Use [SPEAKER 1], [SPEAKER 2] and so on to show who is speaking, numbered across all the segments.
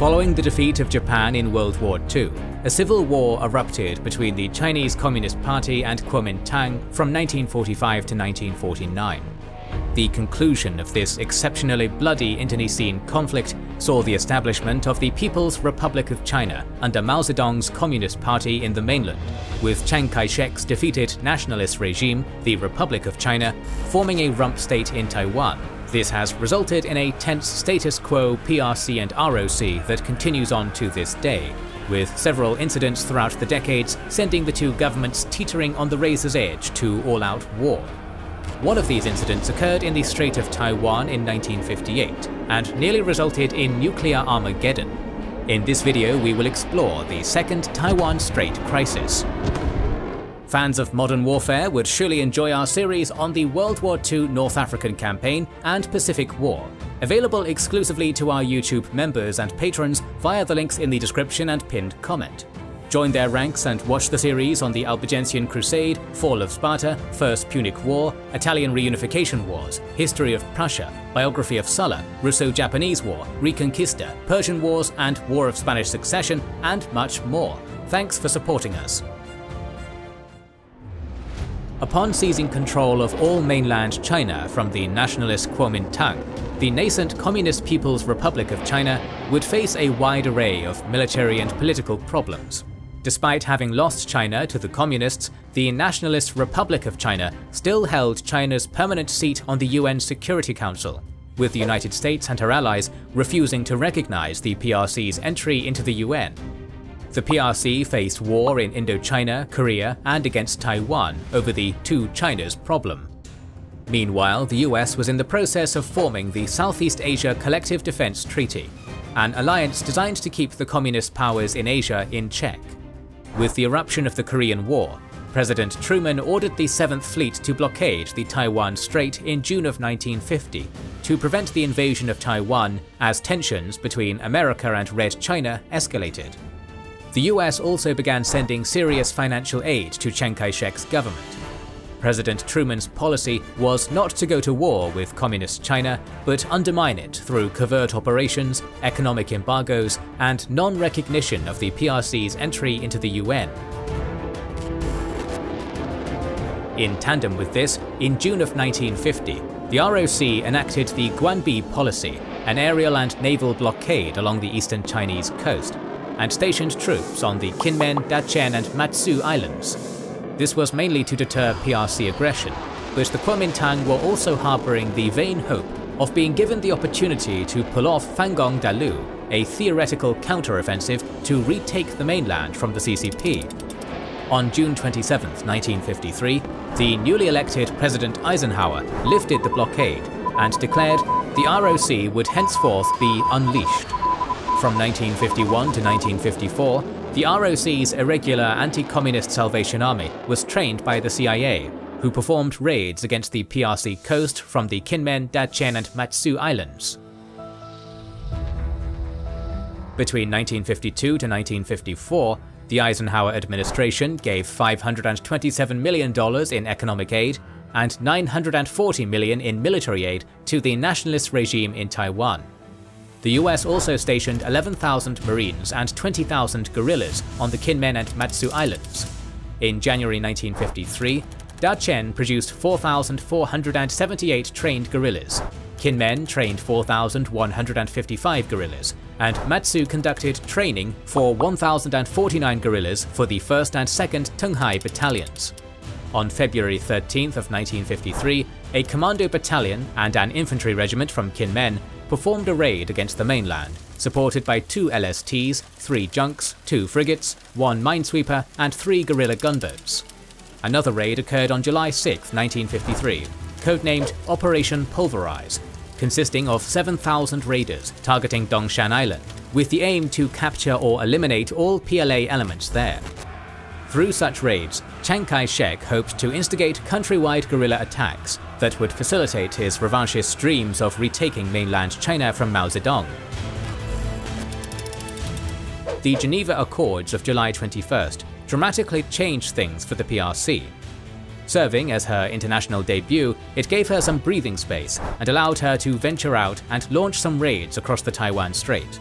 [SPEAKER 1] Following the defeat of Japan in World War II, a civil war erupted between the Chinese Communist Party and Kuomintang from 1945 to 1949. The conclusion of this exceptionally bloody internecine conflict saw the establishment of the People's Republic of China under Mao Zedong's Communist Party in the mainland, with Chiang Kai-shek's defeated nationalist regime, the Republic of China, forming a rump state in Taiwan. This has resulted in a tense status quo PRC and ROC that continues on to this day, with several incidents throughout the decades sending the two governments teetering on the razor's edge to all-out war. One of these incidents occurred in the Strait of Taiwan in 1958 and nearly resulted in nuclear Armageddon. In this video we will explore the Second Taiwan Strait Crisis. Fans of modern warfare would surely enjoy our series on the World War II North African Campaign and Pacific War, available exclusively to our YouTube members and patrons via the links in the description and pinned comment. Join their ranks and watch the series on the Albigensian Crusade, Fall of Sparta, First Punic War, Italian Reunification Wars, History of Prussia, Biography of Sulla, Russo-Japanese War, Reconquista, Persian Wars and War of Spanish Succession, and much more. Thanks for supporting us. Upon seizing control of all mainland China from the nationalist Kuomintang, the nascent Communist People's Republic of China would face a wide array of military and political problems. Despite having lost China to the Communists, the Nationalist Republic of China still held China's permanent seat on the UN Security Council, with the United States and her allies refusing to recognize the PRC's entry into the UN. The PRC faced war in Indochina, Korea, and against Taiwan over the Two Chinas problem. Meanwhile, the US was in the process of forming the Southeast Asia Collective Defense Treaty, an alliance designed to keep the communist powers in Asia in check. With the eruption of the Korean War, President Truman ordered the 7th Fleet to blockade the Taiwan Strait in June of 1950 to prevent the invasion of Taiwan as tensions between America and Red China escalated. The US also began sending serious financial aid to Chiang Kai-shek's government. President Truman's policy was not to go to war with Communist China, but undermine it through covert operations, economic embargoes, and non-recognition of the PRC's entry into the UN. In tandem with this, in June of 1950, the ROC enacted the Guanbi Policy, an aerial and naval blockade along the eastern Chinese coast, and stationed troops on the Kinmen, Dachen, and Matsu Islands. This was mainly to deter PRC aggression, but the Kuomintang were also harboring the vain hope of being given the opportunity to pull off Fangong Dalu, a theoretical counter-offensive to retake the mainland from the CCP. On June 27, 1953, the newly elected President Eisenhower lifted the blockade and declared the ROC would henceforth be unleashed. From 1951 to 1954, the ROC's irregular anti-communist Salvation Army was trained by the CIA, who performed raids against the PRC coast from the Kinmen, Dachen, and Matsu Islands. Between 1952 to 1954, the Eisenhower administration gave $527 million in economic aid and $940 million in military aid to the nationalist regime in Taiwan. The US also stationed 11,000 Marines and 20,000 guerrillas on the Kinmen and Matsu Islands. In January 1953, Dachen produced 4,478 trained guerrillas, Kinmen trained 4,155 guerrillas, and Matsu conducted training for 1,049 guerrillas for the 1st and 2nd Tenghai battalions. On February 13th of 1953, a commando battalion and an infantry regiment from Kinmen performed a raid against the mainland, supported by 2 LSTs, 3 junks, 2 frigates, 1 minesweeper, and 3 guerrilla gunboats. Another raid occurred on July 6, 1953, codenamed Operation Pulverize, consisting of 7,000 raiders targeting Dongshan Island, with the aim to capture or eliminate all PLA elements there. Through such raids, Chiang Kai-shek hoped to instigate countrywide guerrilla attacks that would facilitate his revanchist dreams of retaking mainland China from Mao Zedong. The Geneva Accords of July 21st dramatically changed things for the PRC. Serving as her international debut, it gave her some breathing space and allowed her to venture out and launch some raids across the Taiwan Strait.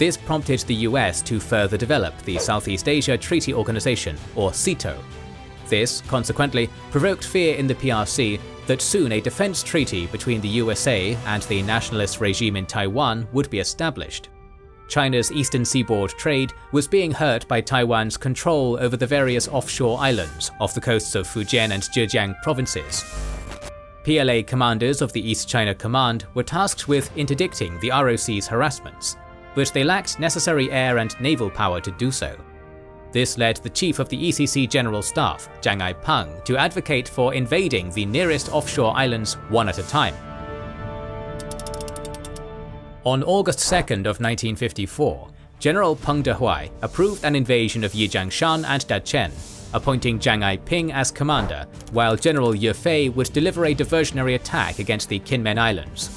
[SPEAKER 1] This prompted the US to further develop the Southeast Asia Treaty Organization, or SEATO. This, consequently, provoked fear in the PRC that soon a defense treaty between the USA and the nationalist regime in Taiwan would be established. China's eastern seaboard trade was being hurt by Taiwan's control over the various offshore islands off the coasts of Fujian and Zhejiang provinces. PLA commanders of the East China Command were tasked with interdicting the ROC's harassments, but they lacked necessary air and naval power to do so. This led the chief of the ECC General Staff, Zhang Aipeng, to advocate for invading the nearest offshore islands one at a time. On August 2nd of 1954, General Peng Dehuai approved an invasion of Yijiangshan and Dacheng, appointing Zhang Aiping as commander, while General Ye Fei would deliver a diversionary attack against the Kinmen Islands.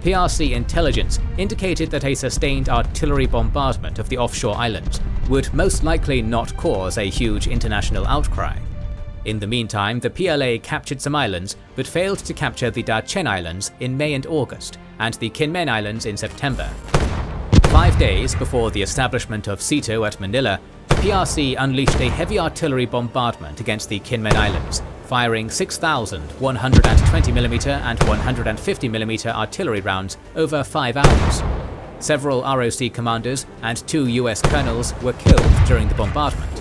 [SPEAKER 1] PRC intelligence indicated that a sustained artillery bombardment of the offshore islands would most likely not cause a huge international outcry. In the meantime, the PLA captured some islands, but failed to capture the Dacheng Islands in May and August, and the Kinmen Islands in September. 5 days before the establishment of SEATO at Manila, the PRC unleashed a heavy artillery bombardment against the Kinmen Islands, firing 6,120mm and 150mm artillery rounds over 5 hours. Several ROC commanders and 2 US colonels were killed during the bombardment.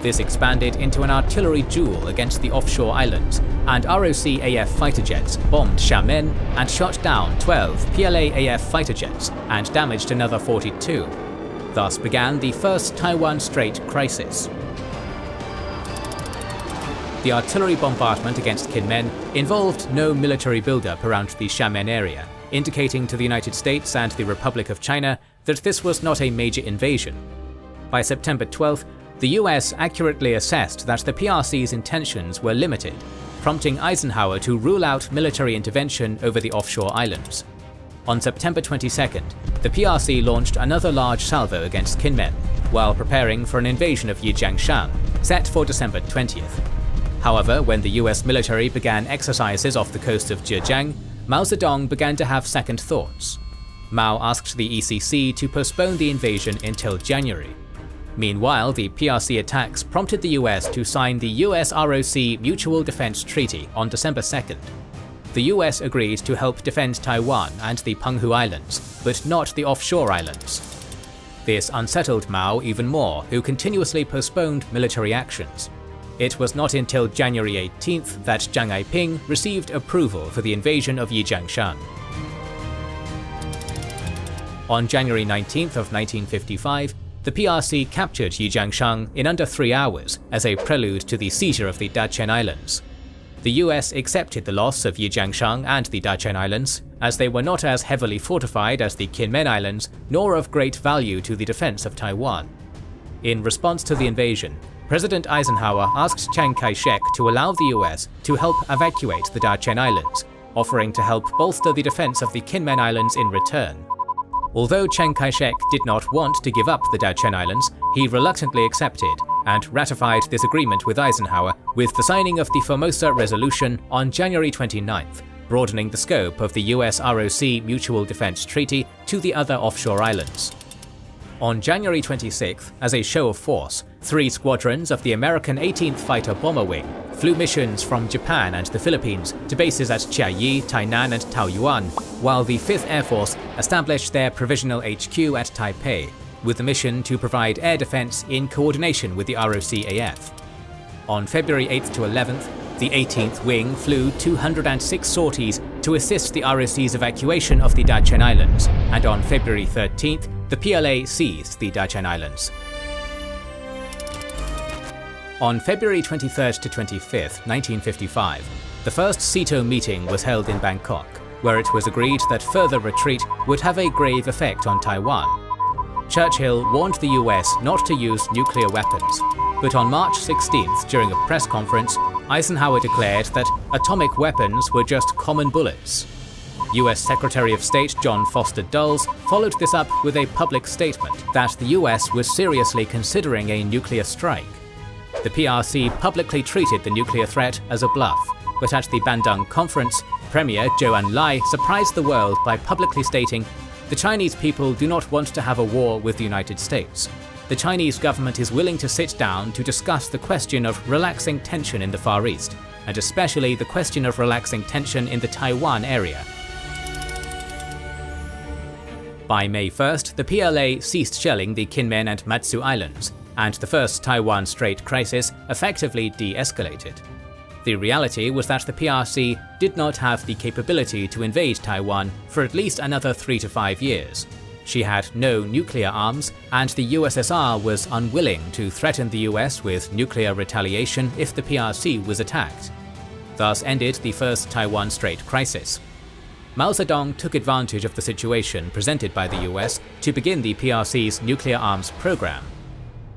[SPEAKER 1] This expanded into an artillery duel against the offshore islands, and ROC-AF fighter jets bombed Xiamen and shot down 12 PLA-AF fighter jets and damaged another 42. Thus began the first Taiwan Strait Crisis. The artillery bombardment against Kinmen involved no military buildup around the Xiamen area, indicating to the United States and the Republic of China that this was not a major invasion. By September 12th, the US accurately assessed that the PRC's intentions were limited, prompting Eisenhower to rule out military intervention over the offshore islands. On September 22nd, the PRC launched another large salvo against Kinmen, while preparing for an invasion of Yijiangshan, set for December 20th. However, when the US military began exercises off the coast of Zhejiang, Mao Zedong began to have second thoughts. Mao asked the ECC to postpone the invasion until January. Meanwhile, the PRC attacks prompted the US to sign the US-ROC Mutual Defense Treaty on December 2nd. The US agreed to help defend Taiwan and the Penghu Islands, but not the offshore islands. This unsettled Mao even more, who continuously postponed military actions. It was not until January 18th that Zhang Aiping received approval for the invasion of Yijiangshan. On January 19th of 1955, the PRC captured Yijiangshan in under 3 hours as a prelude to the seizure of the Dacheng Islands. The US accepted the loss of Yijiangshan and the Dacheng Islands, as they were not as heavily fortified as the Kinmen Islands, nor of great value to the defense of Taiwan. In response to the invasion, President Eisenhower asked Chiang Kai-shek to allow the US to help evacuate the Dacheng Islands, offering to help bolster the defense of the Kinmen Islands in return. Although Chiang Kai-shek did not want to give up the Dacheng Islands, he reluctantly accepted and ratified this agreement with Eisenhower with the signing of the Formosa Resolution on January 29th, broadening the scope of the US-ROC Mutual Defense Treaty to the other offshore islands. On January 26th, as a show of force, 3 squadrons of the American 18th Fighter Bomber Wing flew missions from Japan and the Philippines to bases at Chiayi, Tainan and Taoyuan, while the 5th Air Force established their provisional HQ at Taipei, with the mission to provide air defense in coordination with the ROC-AF. On February 8th to 11th, the 18th Wing flew 206 sorties to assist the ROC's evacuation of the Dacheng Islands, and on February 13th, the PLA seized the Dacheng Islands. On February 23rd to 25th, 1955, the first SEATO meeting was held in Bangkok, where it was agreed that further retreat would have a grave effect on Taiwan. Churchill warned the US not to use nuclear weapons, but on March 16th, during a press conference, Eisenhower declared that atomic weapons were just common bullets. US Secretary of State John Foster Dulles followed this up with a public statement that the US was seriously considering a nuclear strike. The PRC publicly treated the nuclear threat as a bluff, but at the Bandung Conference, Premier Zhou Enlai surprised the world by publicly stating, The Chinese people do not want to have a war with the United States. The Chinese government is willing to sit down to discuss the question of relaxing tension in the Far East, and especially the question of relaxing tension in the Taiwan area. By May 1st, the PLA ceased shelling the Kinmen and Matsu Islands, and the First Taiwan Strait Crisis effectively de-escalated. The reality was that the PRC did not have the capability to invade Taiwan for at least another 3 to 5 years. She had no nuclear arms, and the USSR was unwilling to threaten the US with nuclear retaliation if the PRC was attacked. Thus ended the First Taiwan Strait Crisis. Mao Zedong took advantage of the situation presented by the US to begin the PRC's nuclear arms program.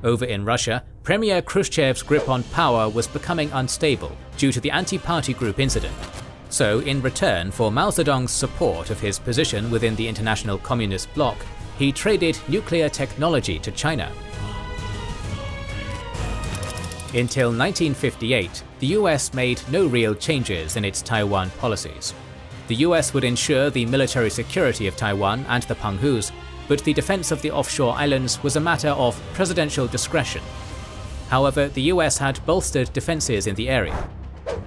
[SPEAKER 1] Over in Russia, Premier Khrushchev's grip on power was becoming unstable due to the anti-party group incident. So, in return for Mao Zedong's support of his position within the international communist bloc, he traded nuclear technology to China. Until 1958, the US made no real changes in its Taiwan policies. The US would ensure the military security of Taiwan and the Penghus, but the defense of the offshore islands was a matter of presidential discretion. However, the US had bolstered defenses in the area.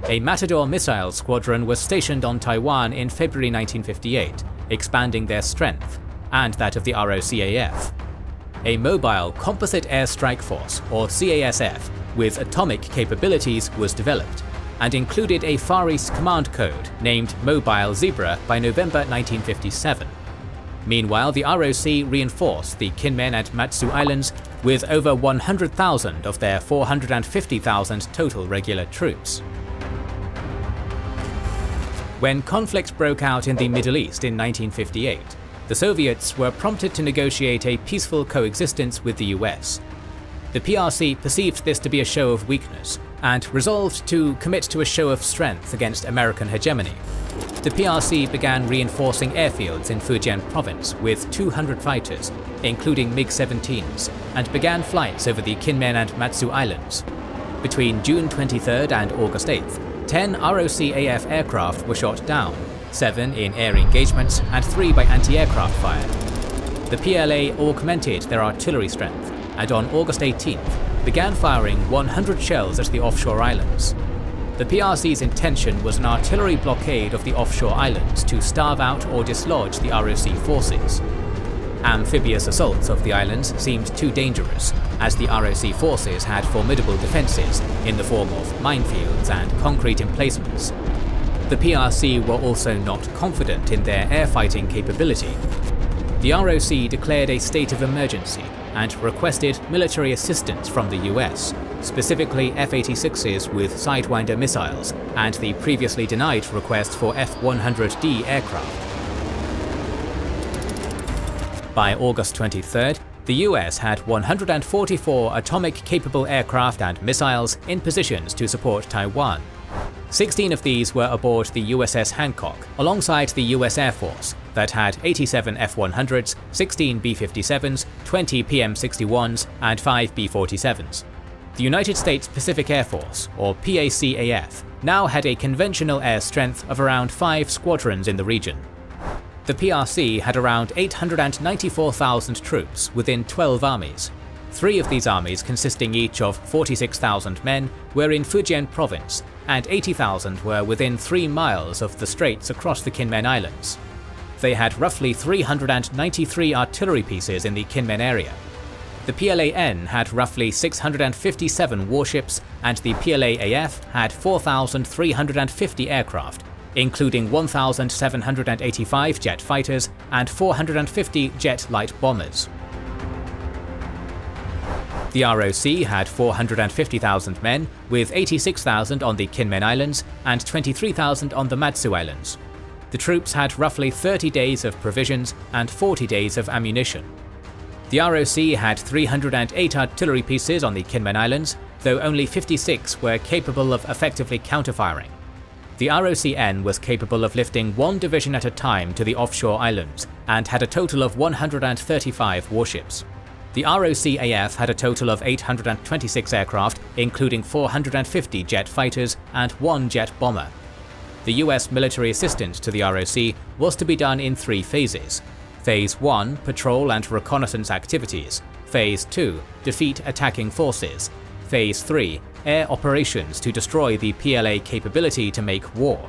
[SPEAKER 1] A Matador missile squadron was stationed on Taiwan in February 1958, expanding their strength, and that of the ROCAF. A Mobile Composite Air Strike Force, or CASF, with atomic capabilities was developed, and included a Far East command code named Mobile Zebra by November 1957. Meanwhile, the ROC reinforced the Kinmen and Matsu Islands with over 100,000 of their 450,000 total regular troops. When conflict broke out in the Middle East in 1958, the Soviets were prompted to negotiate a peaceful coexistence with the US. The PRC perceived this to be a show of weakness, and resolved to commit to a show of strength against American hegemony. The PRC began reinforcing airfields in Fujian province with 200 fighters, including MiG-17s, and began flights over the Kinmen and Matsu Islands. Between June 23rd and August 8th, 10 ROCAF aircraft were shot down, 7 in air engagements and 3 by anti-aircraft fire. The PLA augmented their artillery strength, and on August 18th began firing 100 shells at the offshore islands. The PRC's intention was an artillery blockade of the offshore islands to starve out or dislodge the ROC forces. Amphibious assaults of the islands seemed too dangerous, as the ROC forces had formidable defences in the form of minefields and concrete emplacements. The PRC were also not confident in their air fighting capability. The ROC declared a state of emergency and requested military assistance from the US, specifically F-86s with Sidewinder missiles and the previously denied request for F-100D aircraft. By August 23rd, the US had 144 atomic-capable aircraft and missiles in positions to support Taiwan. 16 of these were aboard the USS Hancock, alongside the US Air Force, that had 87 F-100s, 16 B-57s, 20 PM-61s, and 5 B-47s. The United States Pacific Air Force, or PACAF, now had a conventional air strength of around 5 squadrons in the region. The PRC had around 894,000 troops within 12 armies. 3 of these armies, consisting each of 46,000 men, were in Fujian province, and 80,000 were within 3 miles of the straits across the Kinmen Islands. They had roughly 393 artillery pieces in the Kinmen area. The PLAN had roughly 657 warships, and the PLAAF had 4,350 aircraft, including 1,785 jet fighters and 450 jet light bombers. The ROC had 450,000 men, with 86,000 on the Kinmen Islands and 23,000 on the Matsu Islands. The troops had roughly 30 days of provisions and 40 days of ammunition. The ROC had 308 artillery pieces on the Kinmen Islands, though only 56 were capable of effectively counterfiring. The ROCN was capable of lifting 1 division at a time to the offshore islands, and had a total of 135 warships. The ROCAF had a total of 826 aircraft, including 450 jet fighters and 1 jet bomber. The US military assistance to the ROC was to be done in 3 phases. Phase 1 – Patrol and reconnaissance activities. Phase 2 – Defeat attacking forces. Phase 3 – Air operations to destroy the PLA capability to make war.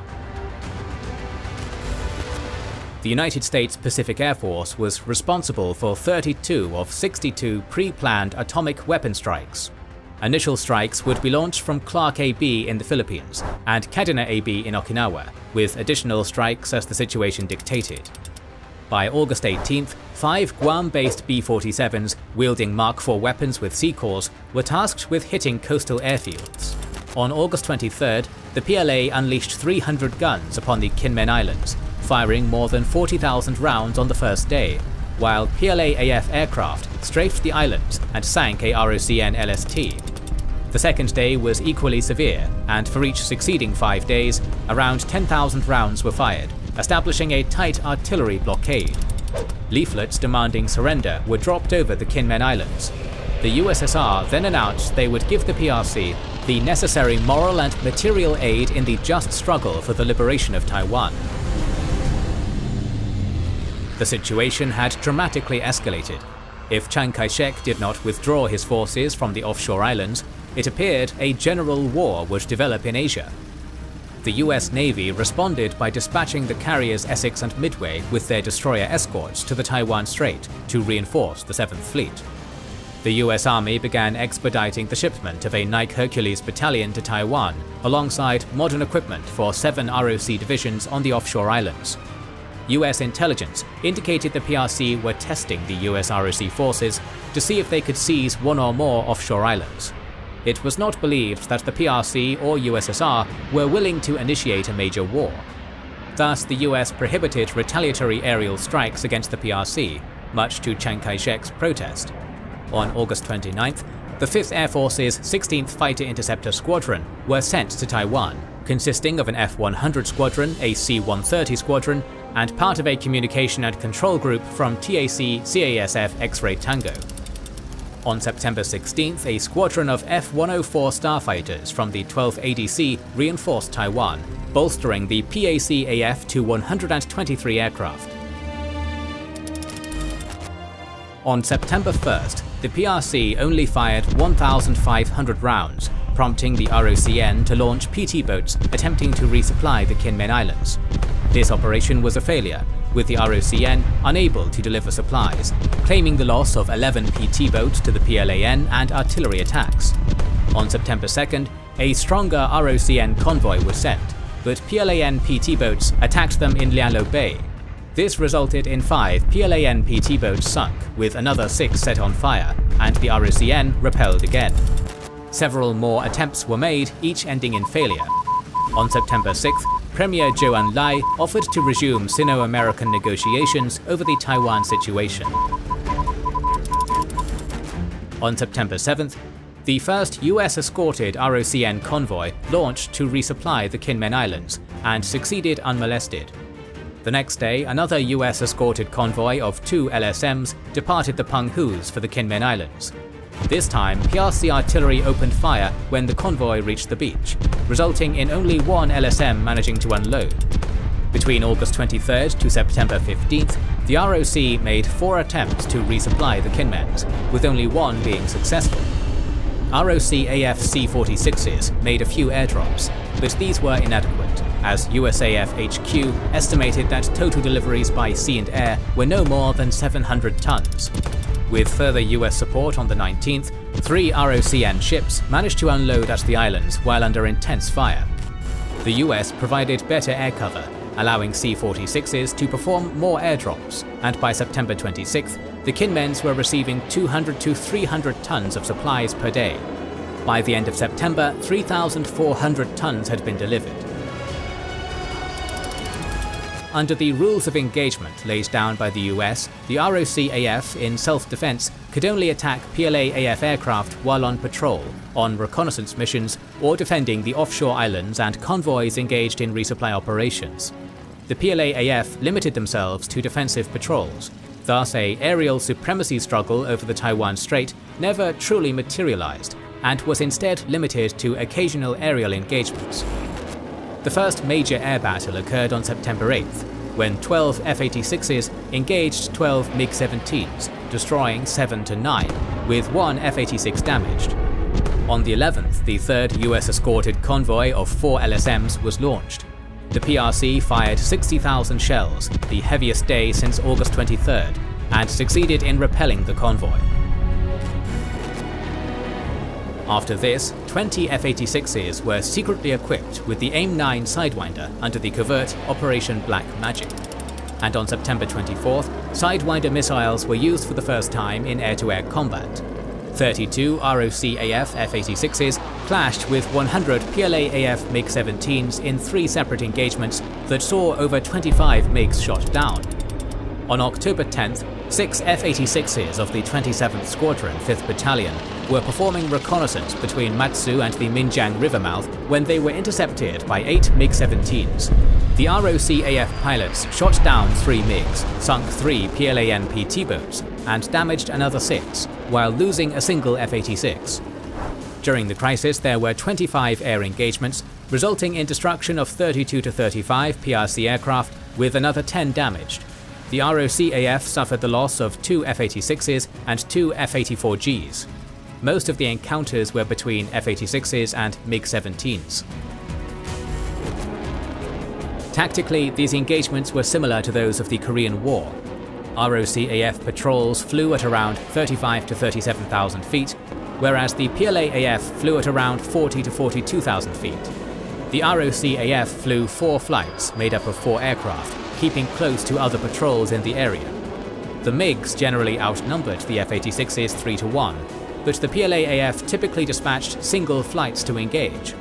[SPEAKER 1] The United States Pacific Air Force was responsible for 32 of 62 pre-planned atomic weapon strikes. Initial strikes would be launched from Clark AB in the Philippines and Kadena AB in Okinawa, with additional strikes as the situation dictated. By August 18th, 5 Guam-based B-47s wielding Mark IV weapons with sea cores were tasked with hitting coastal airfields. On August 23rd, the PLA unleashed 300 guns upon the Kinmen Islands, firing more than 40,000 rounds on the first day, while PLA-AF aircraft strafed the islands and sank a ROCN LST. The second day was equally severe, and for each succeeding 5 days, around 10,000 rounds were fired, establishing a tight artillery blockade. Leaflets demanding surrender were dropped over the Kinmen Islands. The USSR then announced they would give the PRC the necessary moral and material aid in the just struggle for the liberation of Taiwan. The situation had dramatically escalated. If Chiang Kai-shek did not withdraw his forces from the offshore islands, it appeared a general war would develop in Asia. The US Navy responded by dispatching the carriers Essex and Midway with their destroyer escorts to the Taiwan Strait to reinforce the 7th Fleet. The US Army began expediting the shipment of a Nike Hercules battalion to Taiwan, alongside modern equipment for 7 ROC divisions on the offshore islands. US intelligence indicated the PRC were testing the US ROC forces to see if they could seize one or more offshore islands. It was not believed that the PRC or USSR were willing to initiate a major war. Thus, the US prohibited retaliatory aerial strikes against the PRC, much to Chiang Kai-shek's protest. On August 29th, the 5th Air Force's 16th Fighter Interceptor Squadron were sent to Taiwan, consisting of an F-100 squadron, a C-130 squadron, and part of a communication and control group from TAC CASF X-Ray Tango. On September 16th, a squadron of F-104 starfighters from the 12th ADC reinforced Taiwan, bolstering the PAC-AF to 123 aircraft. On September 1st, the PRC only fired 1,500 rounds, prompting the ROCN to launch PT boats attempting to resupply the Kinmen Islands. This operation was a failure, with the ROCN unable to deliver supplies, claiming the loss of 11 PT boats to the PLAN and artillery attacks. On September 2nd, a stronger ROCN convoy was sent, but PLAN PT boats attacked them in Lianlo Bay. This resulted in 5 PLAN PT boats sunk, with another 6 set on fire, and the ROCN repelled again. Several more attempts were made, each ending in failure. On September 6th, Premier Zhou Enlai offered to resume Sino-American negotiations over the Taiwan situation. On September 7th, the first US-escorted ROCN convoy launched to resupply the Kinmen Islands, and succeeded unmolested. The next day, another US-escorted convoy of 2 LSMs departed the Penghus for the Kinmen Islands. This time, PRC artillery opened fire when the convoy reached the beach, resulting in only 1 LSM managing to unload. Between August 23rd to September 15th, the ROC made 4 attempts to resupply the Kinmens, with only 1 being successful. ROC-AF C-46s made a few airdrops, but these were inadequate, as USAF HQ estimated that total deliveries by sea and air were no more than 700 tons. With further US support on the 19th, 3 ROCN ships managed to unload at the islands while under intense fire. The US provided better air cover, allowing C-46s to perform more airdrops, and by September 26th, the Kinmens were receiving 200 to 300 tons of supplies per day. By the end of September, 3,400 tons had been delivered. Under the rules of engagement laid down by the US, the ROC-AF in self-defense could only attack PLA-AF aircraft while on patrol, on reconnaissance missions, or defending the offshore islands and convoys engaged in resupply operations. The PLA-AF limited themselves to defensive patrols. Thus, an aerial supremacy struggle over the Taiwan Strait never truly materialized, and was instead limited to occasional aerial engagements. The first major air battle occurred on September 8th, when 12 F-86s engaged 12 MiG-17s, destroying 7 to 9, with 1 F-86 damaged. On the 11th, the third US-escorted convoy of 4 LSMs was launched. The PRC fired 60,000 shells, the heaviest day since August 23rd, and succeeded in repelling the convoy. After this, 20 F-86s were secretly equipped with the AIM-9 Sidewinder under the covert Operation Black Magic. And on September 24th, Sidewinder missiles were used for the first time in air-to-air combat. 32 ROC-AF F-86s clashed with 100 PLA-AF MiG-17s in 3 separate engagements that saw over 25 MiGs shot down. On October 10th, 6 F-86s of the 27th Squadron 5th Battalion were performing reconnaissance between Matsu and the Minjiang River mouth when they were intercepted by 8 MiG-17s. The ROC-AF pilots shot down 3 MiGs, sunk 3 PLA-NP T-boats, and damaged another 6, while losing a single F-86. During the crisis, there were 25 air engagements, resulting in destruction of 32 to 35 PRC aircraft, with another 10 damaged. The ROC-AF suffered the loss of 2 F-86s and 2 F-84Gs. Most of the encounters were between F-86s and MiG-17s. Tactically, these engagements were similar to those of the Korean War. ROC-AF patrols flew at around 35 to 37,000 feet, whereas the PLA-AF flew at around 40 to 42,000 feet. The ROC-AF flew 4 flights made up of 4 aircraft, keeping close to other patrols in the area. The MiGs generally outnumbered the F-86s 3 to 1, but the PLA-AF typically dispatched single flights to engage.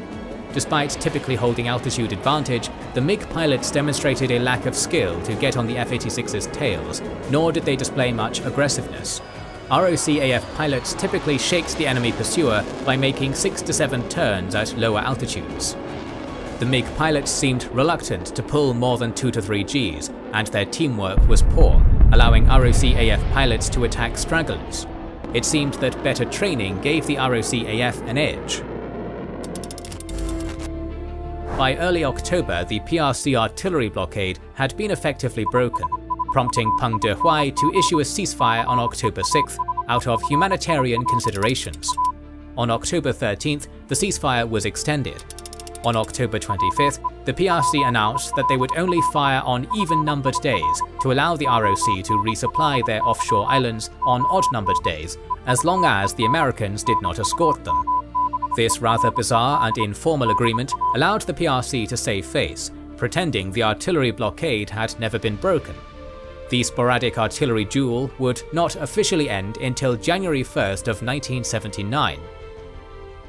[SPEAKER 1] Despite typically holding altitude advantage, the MiG pilots demonstrated a lack of skill to get on the F-86's tails, nor did they display much aggressiveness. ROC-AF pilots typically shaked the enemy pursuer by making 6 to 7 turns at lower altitudes. The MiG pilots seemed reluctant to pull more than 2 to 3 Gs, and their teamwork was poor, allowing ROC-AF pilots to attack stragglers. It seemed that better training gave the ROC-AF an edge. By early October, the PRC artillery blockade had been effectively broken, prompting Peng Dehuai to issue a ceasefire on October 6th out of humanitarian considerations. On October 13th, the ceasefire was extended. On October 25th, the PRC announced that they would only fire on even-numbered days to allow the ROC to resupply their offshore islands on odd-numbered days, as long as the Americans did not escort them. This rather bizarre and informal agreement allowed the PRC to save face, pretending the artillery blockade had never been broken. The sporadic artillery duel would not officially end until January 1st of 1979.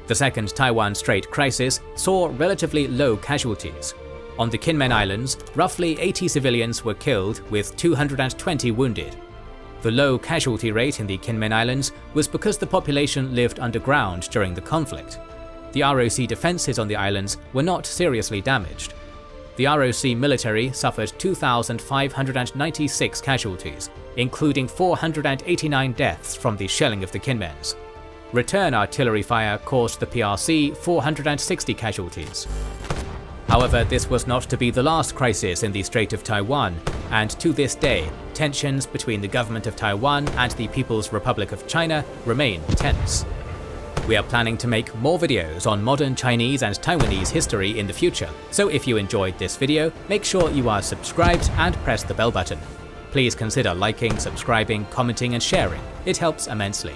[SPEAKER 1] The Second Taiwan Strait Crisis saw relatively low casualties. On the Kinmen Islands, roughly 80 civilians were killed with 220 wounded. The low casualty rate in the Kinmen Islands was because the population lived underground during the conflict. The ROC defences on the islands were not seriously damaged. The ROC military suffered 2,596 casualties, including 489 deaths from the shelling of the Kinmens. Return artillery fire caused the PRC 460 casualties. However, this was not to be the last crisis in the Strait of Taiwan, and to this day, tensions between the government of Taiwan and the People's Republic of China remain tense. We are planning to make more videos on modern Chinese and Taiwanese history in the future, so if you enjoyed this video, make sure you are subscribed and press the bell button. Please consider liking, subscribing, commenting and sharing, it helps immensely.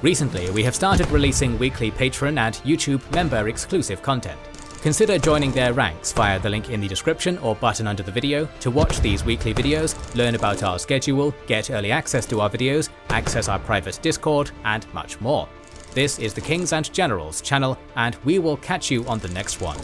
[SPEAKER 1] Recently, we have started releasing weekly Patreon and YouTube member exclusive content. Consider joining their ranks via the link in the description or button under the video to watch these weekly videos, learn about our schedule, get early access to our videos, access our private Discord, and much more. This is the Kings and Generals channel, and we will catch you on the next one.